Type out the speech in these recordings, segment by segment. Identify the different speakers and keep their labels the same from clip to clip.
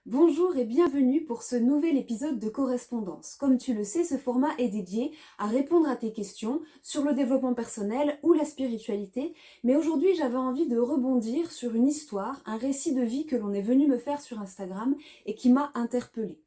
Speaker 1: Bonjour et bienvenue pour ce nouvel épisode de Correspondance. Comme tu le sais, ce format est dédié à répondre à tes questions sur le développement personnel ou la spiritualité, mais aujourd'hui j'avais envie de rebondir sur une histoire, un récit de vie que l'on est venu me faire sur Instagram et qui m'a interpellée.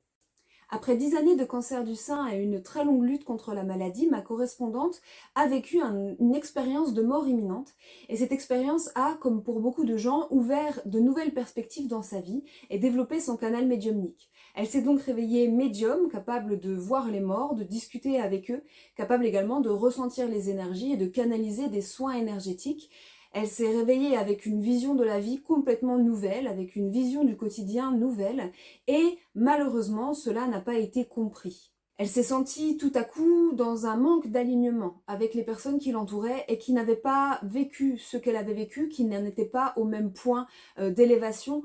Speaker 1: Après 10 années de cancer du sein et une très longue lutte contre la maladie, ma correspondante a vécu une expérience de mort imminente. Et cette expérience a, comme pour beaucoup de gens, ouvert de nouvelles perspectives dans sa vie et développé son canal médiumnique. Elle s'est donc réveillée médium, capable de voir les morts, de discuter avec eux, capable également de ressentir les énergies et de canaliser des soins énergétiques. Elle s'est réveillée avec une vision de la vie complètement nouvelle, avec une vision du quotidien nouvelle, et malheureusement, cela n'a pas été compris. Elle s'est sentie tout à coup dans un manque d'alignement avec les personnes qui l'entouraient et qui n'avaient pas vécu ce qu'elle avait vécu, qui n'en étaient pas au même point d'élévation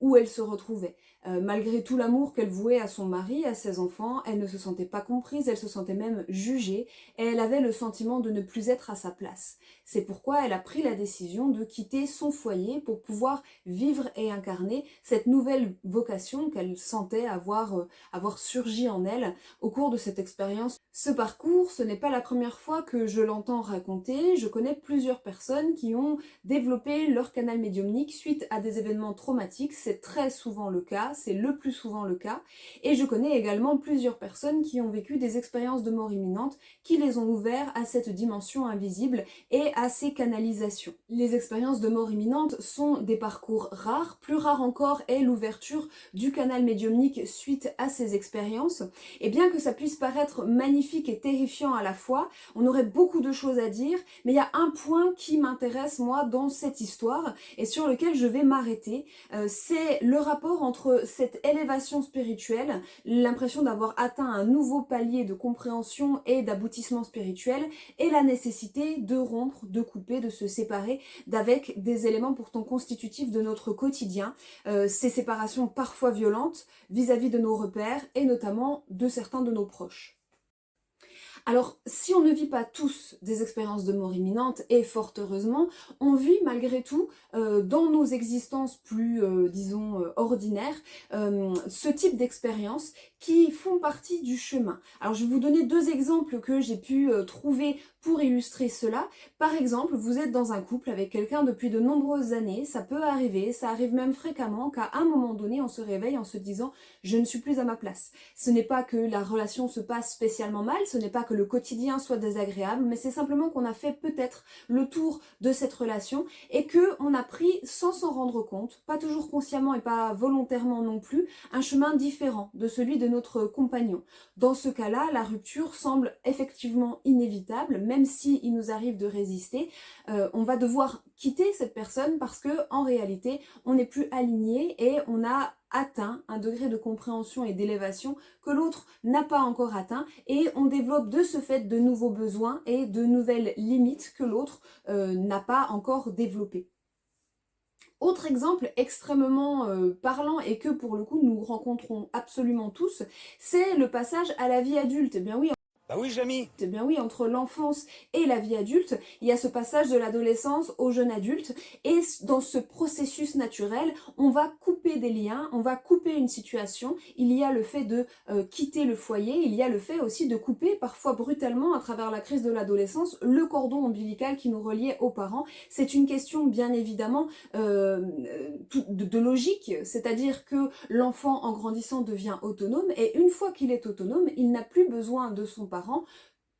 Speaker 1: où elle se retrouvait. Malgré tout l'amour qu'elle vouait à son mari, à ses enfants, elle ne se sentait pas comprise, elle se sentait même jugée, et elle avait le sentiment de ne plus être à sa place. C'est pourquoi elle a pris la décision de quitter son foyer pour pouvoir vivre et incarner cette nouvelle vocation qu'elle sentait avoir surgi en elle au cours de cette expérience. Ce parcours, ce n'est pas la première fois que je l'entends raconter, je connais plusieurs personnes qui ont développé leur canal médiumnique suite à des événements traumatiques, c'est très souvent le cas, c'est le plus souvent le cas, et je connais également plusieurs personnes qui ont vécu des expériences de mort imminente qui les ont ouverts à cette dimension invisible et à ces canalisations. Les expériences de mort imminente sont des parcours rares, plus rare encore est l'ouverture du canal médiumnique suite à ces expériences, et bien que ça puisse paraître magnifique et terrifiant à la fois, on aurait beaucoup de choses à dire, mais il y a un point qui m'intéresse moi dans cette histoire et sur lequel je vais m'arrêter, c'est le rapport entre cette élévation spirituelle, l'impression d'avoir atteint un nouveau palier de compréhension et d'aboutissement spirituel, et la nécessité de rompre, de couper, de se séparer d'avec des éléments pourtant constitutifs de notre quotidien, ces séparations parfois violentes vis-à-vis de nos repères et notamment de certains de nos proches. Alors, si on ne vit pas tous des expériences de mort imminente, et fort heureusement, on vit malgré tout, dans nos existences plus, disons, ordinaires, ce type d'expériences qui font partie du chemin. Alors, je vais vous donner deux exemples que j'ai pu trouver pour illustrer cela. Par exemple, vous êtes dans un couple avec quelqu'un depuis de nombreuses années, ça peut arriver, ça arrive même fréquemment qu'à un moment donné, on se réveille en se disant « je ne suis plus à ma place ». Ce n'est pas que la relation se passe spécialement mal, ce n'est pas que le quotidien soit désagréable, mais c'est simplement qu'on a fait peut-être le tour de cette relation et qu'on a pris, sans s'en rendre compte, pas toujours consciemment et pas volontairement non plus, un chemin différent de celui de notre compagnon. Dans ce cas-là, la rupture semble effectivement inévitable, même s'il nous arrive de résister. On va devoir quitter cette personne parce que en réalité, on n'est plus aligné et on a atteint un degré de compréhension et d'élévation que l'autre n'a pas encore atteint, et on développe de ce fait de nouveaux besoins et de nouvelles limites que l'autre n'a pas encore développées. Autre exemple extrêmement parlant et que pour le coup nous rencontrons absolument tous, c'est le passage à la vie adulte. Eh bien oui,
Speaker 2: Bah oui, Jamy.
Speaker 1: eh bien oui, entre l'enfance et la vie adulte, il y a ce passage de l'adolescence au jeune adulte, et dans ce processus naturel, on va couper des liens, on va couper une situation. Il y a le fait de quitter le foyer, il y a le fait aussi de couper, parfois brutalement, à travers la crise de l'adolescence, le cordon ombilical qui nous reliait aux parents. C'est une question bien évidemment de logique, c'est-à-dire que l'enfant en grandissant devient autonome, et une fois qu'il est autonome, il n'a plus besoin de son parent.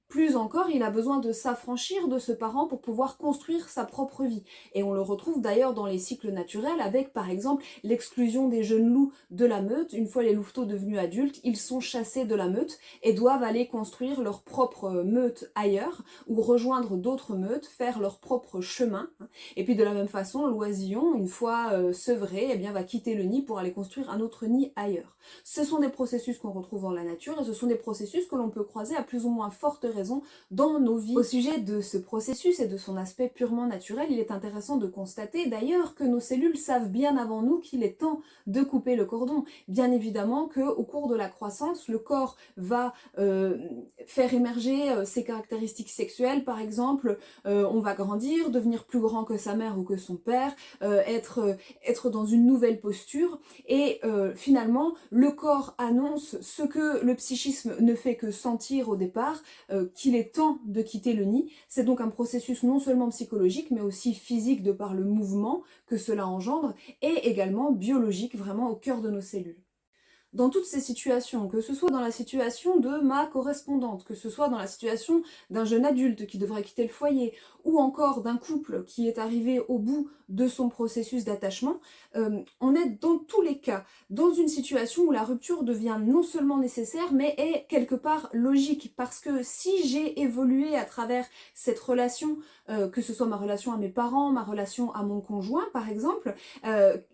Speaker 1: Plus encore, il a besoin de s'affranchir de ce parent pour pouvoir construire sa propre vie. Et on le retrouve d'ailleurs dans les cycles naturels avec, par exemple, l'exclusion des jeunes loups de la meute. Une fois les louveteaux devenus adultes, ils sont chassés de la meute et doivent aller construire leur propre meute ailleurs ou rejoindre d'autres meutes, faire leur propre chemin. Et puis de la même façon, l'oisillon, une fois sevré, eh bien, va quitter le nid pour aller construire un autre nid ailleurs. Ce sont des processus qu'on retrouve dans la nature et ce sont des processus que l'on peut croiser à plus ou moins forte raisons dans nos vies. Au sujet de ce processus et de son aspect purement naturel, il est intéressant de constater d'ailleurs que nos cellules savent bien avant nous qu'il est temps de couper le cordon. Bien évidemment qu'au cours de la croissance, le corps va faire émerger ses caractéristiques sexuelles, par exemple, on va grandir, devenir plus grand que sa mère ou que son père, être dans une nouvelle posture, et finalement, le corps annonce ce que le psychisme ne fait que sentir au départ, qu'il est temps de quitter le nid. C'est donc un processus non seulement psychologique, mais aussi physique de par le mouvement que cela engendre, et également biologique, vraiment au cœur de nos cellules. Dans toutes ces situations, que ce soit dans la situation de ma correspondante, que ce soit dans la situation d'un jeune adulte qui devrait quitter le foyer, ou encore d'un couple qui est arrivé au bout de son processus d'attachement, on est dans tous les cas dans une situation où la rupture devient non seulement nécessaire, mais est quelque part logique, parce que si j'ai évolué à travers cette relation, que ce soit ma relation à mes parents, ma relation à mon conjoint par exemple,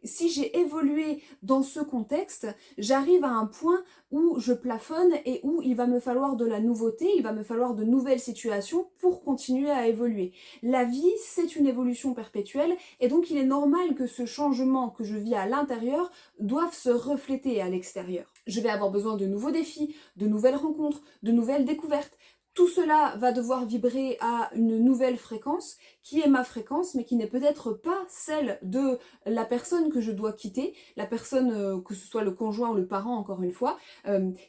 Speaker 1: si j'ai évolué dans ce contexte, j'arrive à un point où je plafonne et où il va me falloir de la nouveauté, il va me falloir de nouvelles situations pour continuer à évoluer. La vie, c'est une évolution perpétuelle, et donc il est normal que ce changement que je vis à l'intérieur doive se refléter à l'extérieur. Je vais avoir besoin de nouveaux défis, de nouvelles rencontres, de nouvelles découvertes. Tout cela va devoir vibrer à une nouvelle fréquence, qui est ma fréquence, mais qui n'est peut-être pas celle de la personne que je dois quitter, la personne, que ce soit le conjoint ou le parent, encore une fois,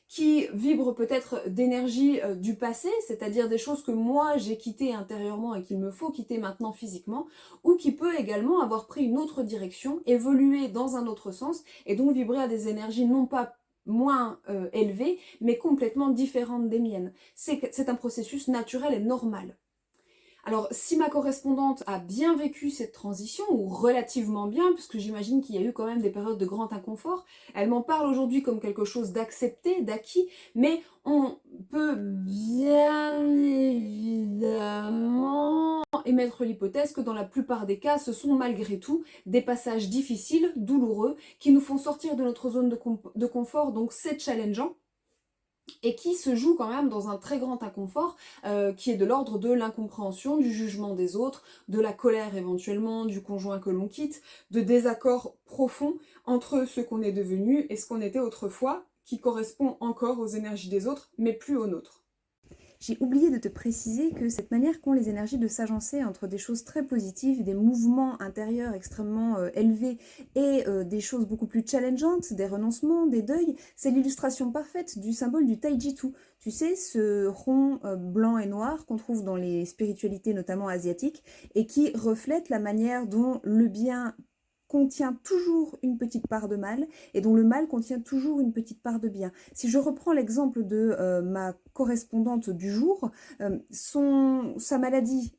Speaker 1: qui vibre peut-être d'énergie du passé, c'est-à-dire des choses que moi j'ai quittées intérieurement et qu'il me faut quitter maintenant physiquement, ou qui peut également avoir pris une autre direction, évoluer dans un autre sens, et donc vibrer à des énergies non pas moins élevées, mais complètement différentes des miennes. C'est un processus naturel et normal. Alors, si ma correspondante a bien vécu cette transition, ou relativement bien, puisque j'imagine qu'il y a eu quand même des périodes de grand inconfort, elle m'en parle aujourd'hui comme quelque chose d'accepté, d'acquis, mais on peut bien évidemment émettre l'hypothèse que dans la plupart des cas, ce sont malgré tout des passages difficiles, douloureux, qui nous font sortir de notre zone de confort, donc c'est challengeant, et qui se joue quand même dans un très grand inconfort, qui est de l'ordre de l'incompréhension, du jugement des autres, de la colère éventuellement, du conjoint que l'on quitte, de désaccords profonds entre ce qu'on est devenu et ce qu'on était autrefois, qui correspond encore aux énergies des autres, mais plus aux nôtres.
Speaker 2: J'ai oublié de te préciser que cette manière qu'ont les énergies de s'agencer entre des choses très positives, des mouvements intérieurs extrêmement élevés et des choses beaucoup plus challengeantes, des renoncements, des deuils, c'est l'illustration parfaite du symbole du Taiji-Tu. Tu sais, ce rond blanc et noir qu'on trouve dans les spiritualités notamment asiatiques et qui reflète la manière dont le bien contient toujours une petite part de mal et dont le mal contient toujours une petite part de bien. Si je reprends l'exemple de ma correspondante du jour, sa maladie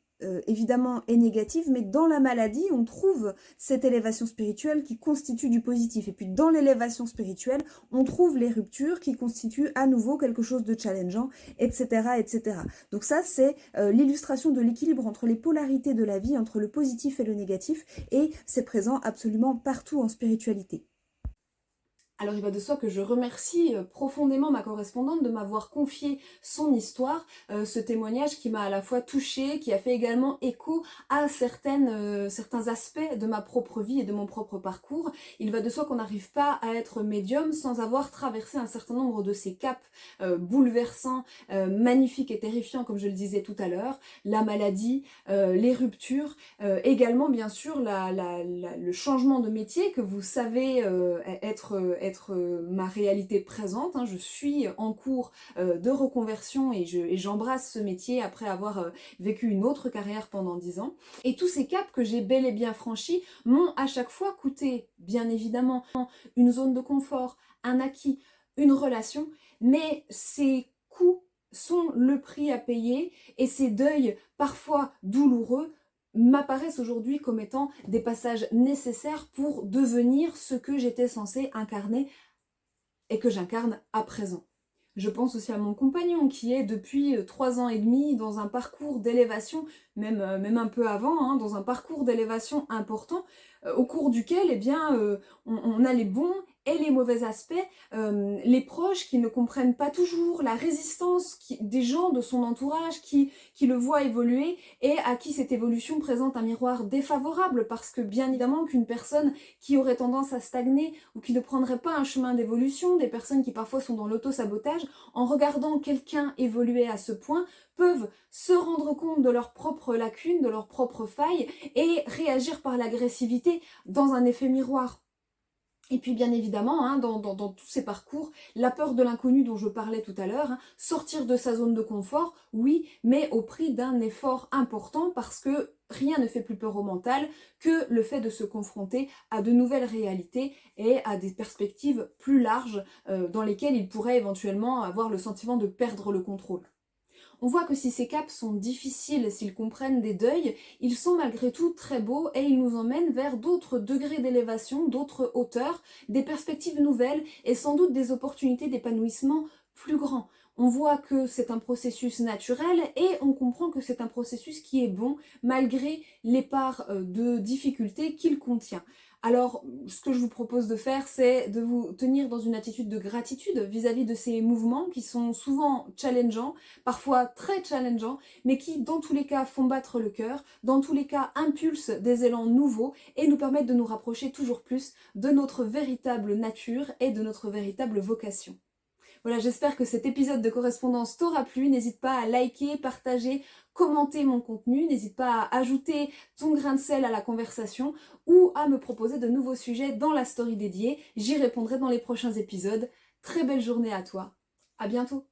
Speaker 2: évidemment est négative, mais dans la maladie, on trouve cette élévation spirituelle qui constitue du positif. Et puis dans l'élévation spirituelle, on trouve les ruptures qui constituent à nouveau quelque chose de challengeant, etc. etc. Donc ça, c'est l'illustration de l'équilibre entre les polarités de la vie, entre le positif et le négatif, et c'est présent absolument partout en spiritualité.
Speaker 1: Alors il va de soi que je remercie profondément ma correspondante de m'avoir confié son histoire, ce témoignage qui m'a à la fois touchée, qui a fait également écho à certains aspects de ma propre vie et de mon propre parcours. Il va de soi qu'on n'arrive pas à être médium sans avoir traversé un certain nombre de ces caps bouleversants, magnifiques et terrifiants, comme je le disais tout à l'heure, la maladie, les ruptures, également bien sûr le changement de métier que vous savez être ma réalité présente, hein. Je suis en cours de reconversion et j'embrasse ce métier après avoir vécu une autre carrière pendant 10 ans. Et tous ces caps que j'ai bel et bien franchis m'ont à chaque fois coûté, bien évidemment, une zone de confort, un acquis, une relation, mais ces coûts sont le prix à payer et ces deuils parfois douloureux m'apparaissent aujourd'hui comme étant des passages nécessaires pour devenir ce que j'étais censée incarner et que j'incarne à présent. Je pense aussi à mon compagnon qui est depuis 3 ans et demi dans un parcours d'élévation, même un peu avant, hein, dans un parcours d'élévation important, au cours duquel eh bien, on a les bons et les mauvais aspects, les proches qui ne comprennent pas toujours, la résistance des gens de son entourage qui le voient évoluer et à qui cette évolution présente un miroir défavorable parce que bien évidemment qu'une personne qui aurait tendance à stagner ou qui ne prendrait pas un chemin d'évolution, des personnes qui parfois sont dans l'auto-sabotage, en regardant quelqu'un évoluer à ce point, peuvent se rendre compte de leurs propres lacunes, de leurs propres failles et réagir par l'agressivité dans un effet miroir. Et puis bien évidemment, hein, dans tous ces parcours, la peur de l'inconnu dont je parlais tout à l'heure, hein, sortir de sa zone de confort, oui, mais au prix d'un effort important parce que rien ne fait plus peur au mental que le fait de se confronter à de nouvelles réalités et à des perspectives plus larges dans lesquelles il pourrait éventuellement avoir le sentiment de perdre le contrôle. On voit que si ces caps sont difficiles, s'ils comprennent des deuils, ils sont malgré tout très beaux et ils nous emmènent vers d'autres degrés d'élévation, d'autres hauteurs, des perspectives nouvelles et sans doute des opportunités d'épanouissement plus grands. On voit que c'est un processus naturel et on comprend que c'est un processus qui est bon malgré les parts de difficultés qu'il contient. Alors, ce que je vous propose de faire, c'est de vous tenir dans une attitude de gratitude vis-à-vis de ces mouvements qui sont souvent challengeants, parfois très challengeants, mais qui, dans tous les cas, font battre le cœur, dans tous les cas, impulsent des élans nouveaux et nous permettent de nous rapprocher toujours plus de notre véritable nature et de notre véritable vocation. Voilà, j'espère que cet épisode de correspondance t'aura plu. N'hésite pas à liker, partager, commenter mon contenu. N'hésite pas à ajouter ton grain de sel à la conversation ou à me proposer de nouveaux sujets dans la story dédiée. J'y répondrai dans les prochains épisodes. Très belle journée à toi. À bientôt.